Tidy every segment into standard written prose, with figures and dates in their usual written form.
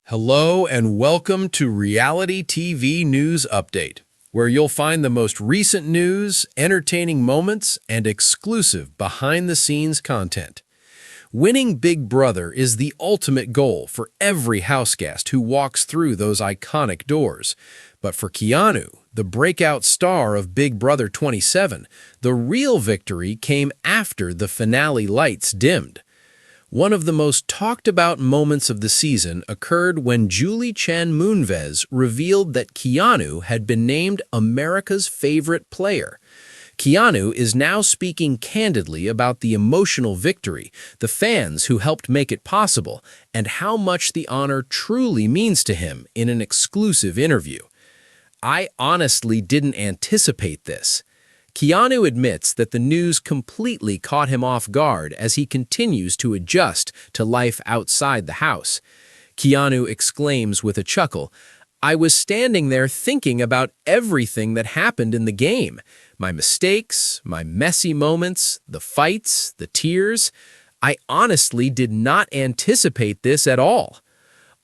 Hello and welcome to Reality TV News Update, where you'll find the most recent news, entertaining moments, and exclusive behind-the-scenes content. Winning Big Brother is the ultimate goal for every houseguest who walks through those iconic doors. But for Keanu, the breakout star of Big Brother 27, the real victory came after the finale lights dimmed. One of the most talked-about moments of the season occurred when Julie Chen Moonves revealed that Keanu had been named America's favorite player. Keanu is now speaking candidly about the emotional victory, the fans who helped make it possible, and how much the honor truly means to him in an exclusive interview. "I honestly didn't anticipate this." Keanu admits that the news completely caught him off guard as he continues to adjust to life outside the house. Keanu exclaims with a chuckle, "I was standing there thinking about everything that happened in the game. My mistakes, my messy moments, the fights, the tears. I honestly did not anticipate this at all."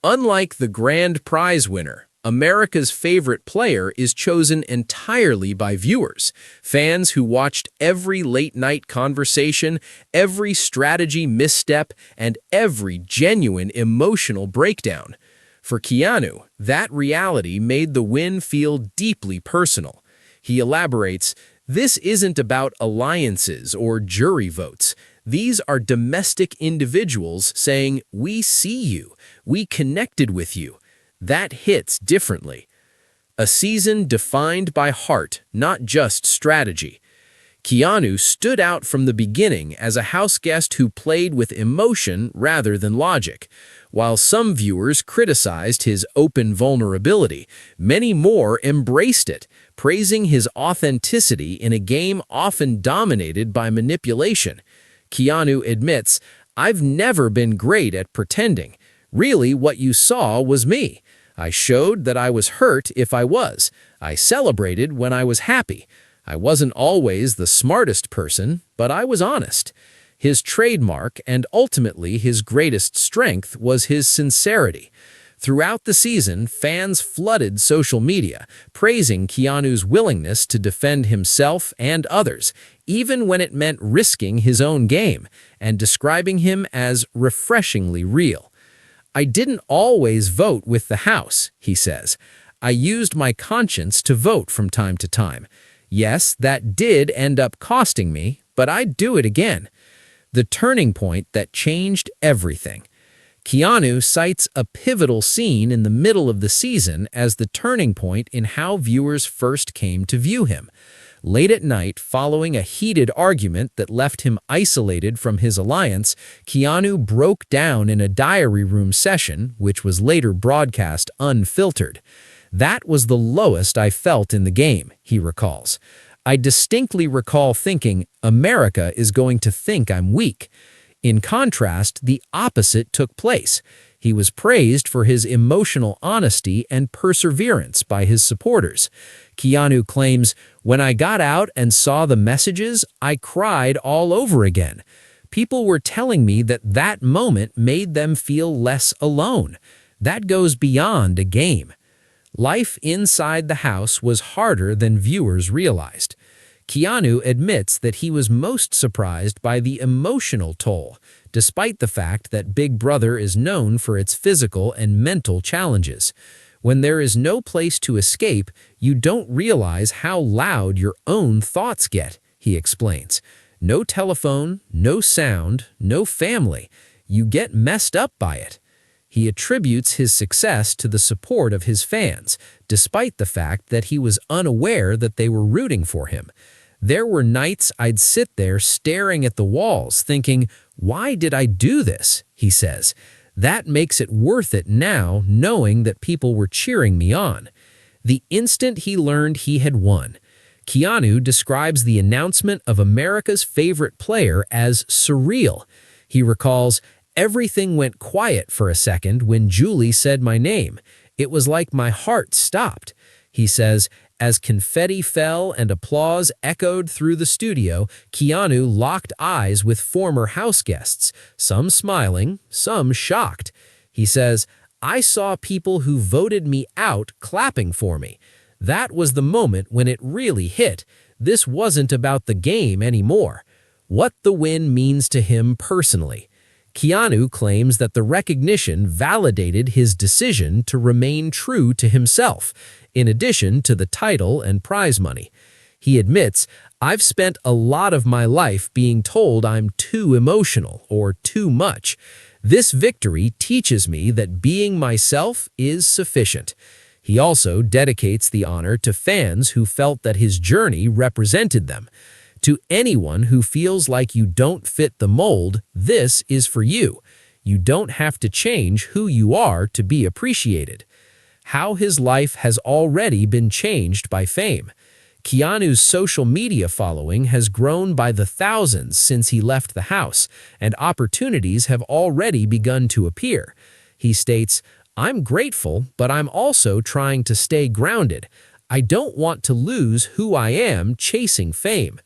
Unlike the grand prize winner, America's favorite player is chosen entirely by viewers, fans who watched every late-night conversation, every strategy misstep, and every genuine emotional breakdown. For Keanu, that reality made the win feel deeply personal. He elaborates, "This isn't about alliances or jury votes. These are domestic individuals saying, 'We see you, we connected with you.' That hits differently. A season defined by heart, not just strategy. Keanu stood out from the beginning as a house guest who played with emotion rather than logic. While some viewers criticized his open vulnerability, many more embraced it, praising his authenticity in a game often dominated by manipulation. Keanu admits, "I've never been great at pretending. Really, what you saw was me. I showed that I was hurt if I was. I celebrated when I was happy. I wasn't always the smartest person, but I was honest." His trademark and ultimately his greatest strength was his sincerity. Throughout the season, fans flooded social media, praising Keanu's willingness to defend himself and others, even when it meant risking his own game, and describing him as refreshingly real. "I didn't always vote with the House," he says. "I used my conscience to vote from time to time. Yes, that did end up costing me, but I'd do it again." The turning point that changed everything. Keanu cites a pivotal scene in the middle of the season as the turning point in how viewers first came to view him. Late at night, following a heated argument that left him isolated from his alliance, Keanu broke down in a diary room session, which was later broadcast unfiltered. "That was the lowest I felt in the game," he recalls. "I distinctly recall thinking, America is going to think I'm weak." In contrast, the opposite took place. He was praised for his emotional honesty and perseverance by his supporters. Keanu claims, "When I got out and saw the messages, I cried all over again. People were telling me that that moment made them feel less alone. That goes beyond a game." Life inside the house was harder than viewers realized. Keanu admits that he was most surprised by the emotional toll, despite the fact that Big Brother is known for its physical and mental challenges. "When there is no place to escape, you don't realize how loud your own thoughts get," he explains. "No telephone, no sound, no family. You get messed up by it." He attributes his success to the support of his fans, despite the fact that he was unaware that they were rooting for him. "There were nights I'd sit there staring at the walls thinking, 'Why did I do this?' he says. "That makes it worth it now, knowing that people were cheering me on." The instant he learned he had won, Keanu describes the announcement of America's favorite player as surreal. He recalls, "Everything went quiet for a second when Julie said my name. It was like my heart stopped." He says, "As confetti fell and applause echoed through the studio, Keanu locked eyes with former house guests, some smiling, some shocked. He says, I saw people who voted me out clapping for me. That was the moment when it really hit. This wasn't about the game anymore. What the win means to him personally. Keanu claims that the recognition validated his decision to remain true to himself, in addition to the title and prize money. He admits, "I've spent a lot of my life being told I'm too emotional or too much. This victory teaches me that being myself is sufficient." He also dedicates the honor to fans who felt that his journey represented them. To anyone who feels like you don't fit the mold, this is for you. You don't have to change who you are to be appreciated. How his life has already been changed by fame. Keanu's social media following has grown by the thousands since he left the house, and opportunities have already begun to appear. He states, "I'm grateful, but I'm also trying to stay grounded. I don't want to lose who I am chasing fame."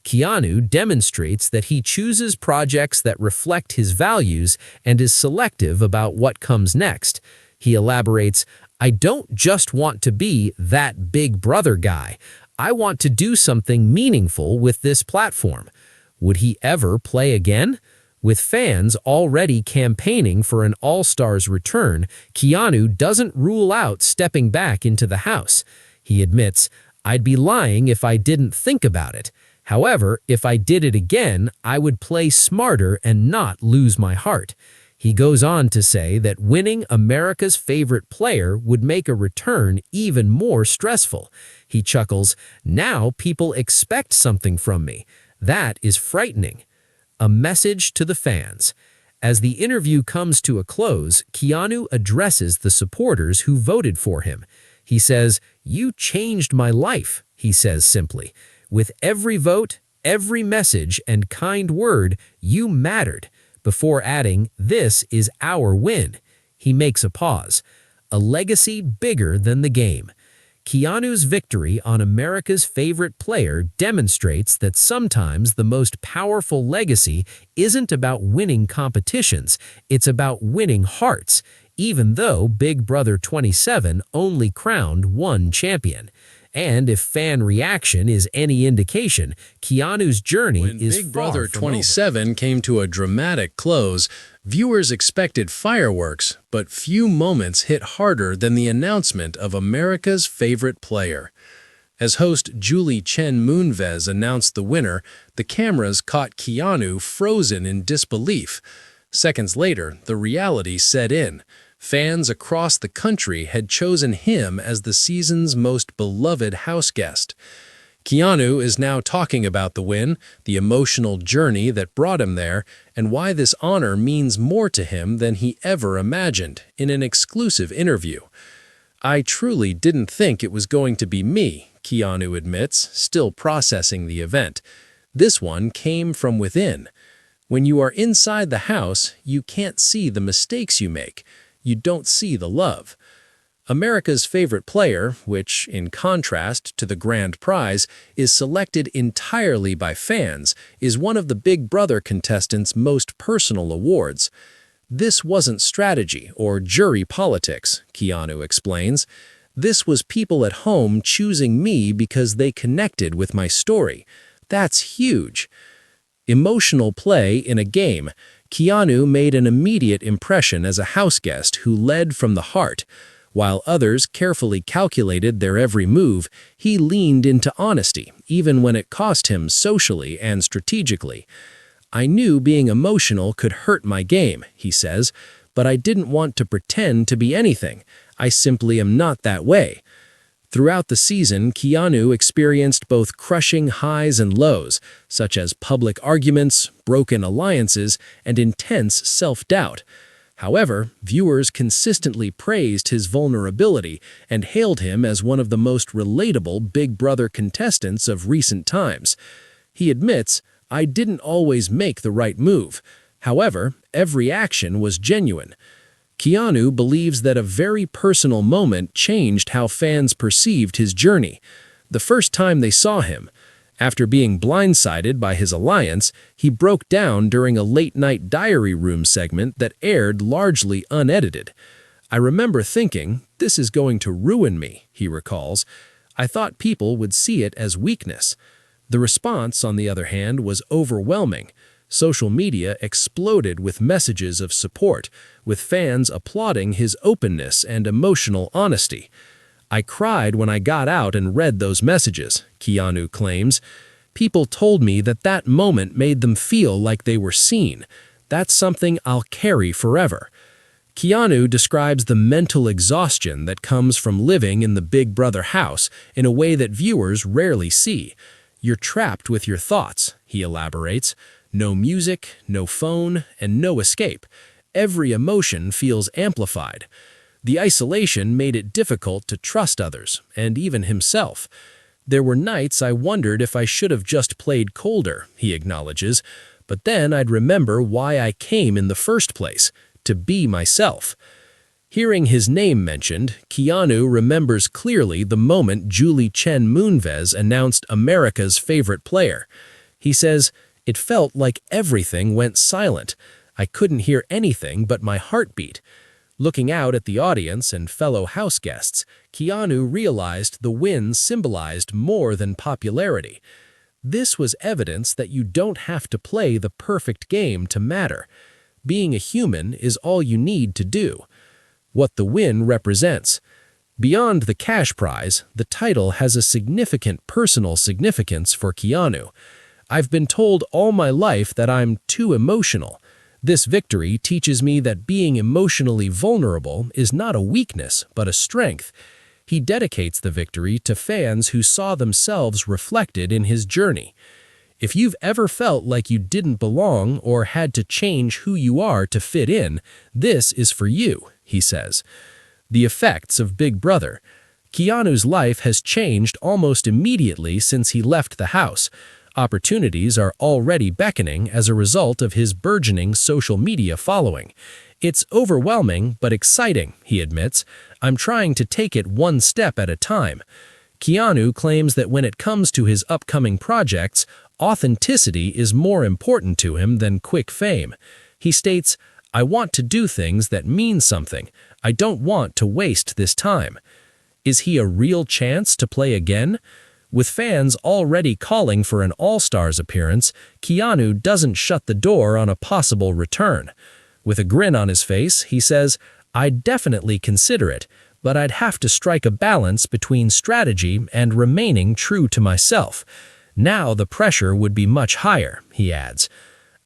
Keanu demonstrates that he chooses projects that reflect his values and is selective about what comes next. He elaborates, "I don't just want to be that Big Brother guy. I want to do something meaningful with this platform." Would he ever play again? With fans already campaigning for an All-Stars return, Keanu doesn't rule out stepping back into the house. He admits, "I'd be lying if I didn't think about it. However, if I did it again, I would play smarter and not lose my heart." He goes on to say that winning America's favorite player would make a return even more stressful. He chuckles, "Now people expect something from me. That is frightening." A message to the fans. As the interview comes to a close, Keanu addresses the supporters who voted for him. He says, "You changed my life," he says simply. "With every vote, every message, and kind word, you mattered," before adding, "This is our win." He makes a pause. A legacy bigger than the game. Keanu's victory on America's favorite player demonstrates that sometimes the most powerful legacy isn't about winning competitions, it's about winning hearts, even though Big Brother 27 only crowned one champion. And if fan reaction is any indication, Keanu's journey is Big Brother far from 27 came to a dramatic close, viewers expected fireworks, but few moments hit harder than the announcement of America's favorite player. As host Julie Chen Moonves announced the winner, the cameras caught Keanu frozen in disbelief. Seconds later, the reality set in. Fans across the country had chosen him as the season's most beloved house guest. Keanu is now talking about the win, the emotional journey that brought him there, and why this honor means more to him than he ever imagined in an exclusive interview. "I truly didn't think it was going to be me," Keanu admits, still processing the event. "This one came from within. When you are inside the house, you can't see the mistakes you make. You don't see the love." America's favorite player, which, in contrast to the grand prize, is selected entirely by fans, is one of the Big Brother contestants' most personal awards. "This wasn't strategy or jury politics," Keanu explains. "This was people at home choosing me because they connected with my story. That's huge." Emotional play in a game. Keanu made an immediate impression as a house guest who led from the heart. While others carefully calculated their every move, he leaned into honesty, even when it cost him socially and strategically. "I knew being emotional could hurt my game," he says, "but I didn't want to pretend to be anything. I simply am not that way." Throughout the season, Keanu experienced both crushing highs and lows, such as public arguments, broken alliances, and intense self-doubt. However, viewers consistently praised his vulnerability and hailed him as one of the most relatable Big Brother contestants of recent times. He admits, "I didn't always make the right move. However, every action was genuine." Keanu believes that a very personal moment changed how fans perceived his journey. The first time they saw him, after being blindsided by his alliance, he broke down during a late-night diary room segment that aired largely unedited. "I remember thinking, this is going to ruin me," he recalls. "I thought people would see it as weakness." The response, on the other hand, was overwhelming. Social media exploded with messages of support, with fans applauding his openness and emotional honesty. "I cried when I got out and read those messages," Keanu claims. "People told me that moment made them feel like they were seen. That's something I'll carry forever." Keanu describes the mental exhaustion that comes from living in the Big Brother house in a way that viewers rarely see. "You're trapped with your thoughts," he elaborates. "No music, no phone, and no escape. Every emotion feels amplified." The isolation made it difficult to trust others, and even himself. "There were nights I wondered if I should have just played colder," he acknowledges, "but then I'd remember why I came in the first place, to be myself." Hearing his name mentioned, Keanu remembers clearly the moment Julie Chen Moonves announced America's favorite player. He says, "It felt like everything went silent. I couldn't hear anything but my heartbeat." Looking out at the audience and fellow house guests, Keanu realized the win symbolized more than popularity. This was evidence that you don't have to play the perfect game to matter. Being a human is all you need to do. What the win represents. Beyond the cash prize, the title has a significant personal significance for Keanu. "I've been told all my life that I'm too emotional. This victory teaches me that being emotionally vulnerable is not a weakness, but a strength." He dedicates the victory to fans who saw themselves reflected in his journey. "If you've ever felt like you didn't belong or had to change who you are to fit in, this is for you," he says. The effects of Big Brother. Keanu's life has changed almost immediately since he left the house. Opportunities are already beckoning as a result of his burgeoning social media following. "It's overwhelming but exciting," he admits. "I'm trying to take it one step at a time." Keanu claims that when it comes to his upcoming projects, authenticity is more important to him than quick fame. He states, "I want to do things that mean something. I don't want to waste this time." Is he a real chance to play again? With fans already calling for an All-Stars appearance, Keanu doesn't shut the door on a possible return. With a grin on his face, he says, "I'd definitely consider it, but I'd have to strike a balance between strategy and remaining true to myself. Now the pressure would be much higher," he adds.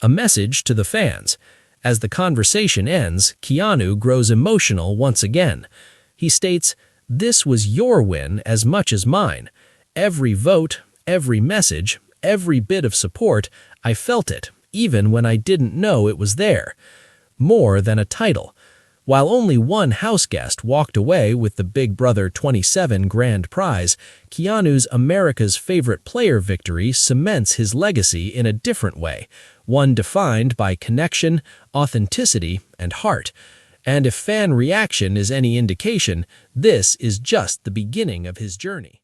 A message to the fans. As the conversation ends, Keanu grows emotional once again. He states, "This was your win as much as mine. Every vote, every message, every bit of support, I felt it, even when I didn't know it was there." More than a title. While only one house guest walked away with the Big Brother 27 grand prize, Keanu's America's Favorite Player victory cements his legacy in a different way, one defined by connection, authenticity, and heart. And if fan reaction is any indication, this is just the beginning of his journey.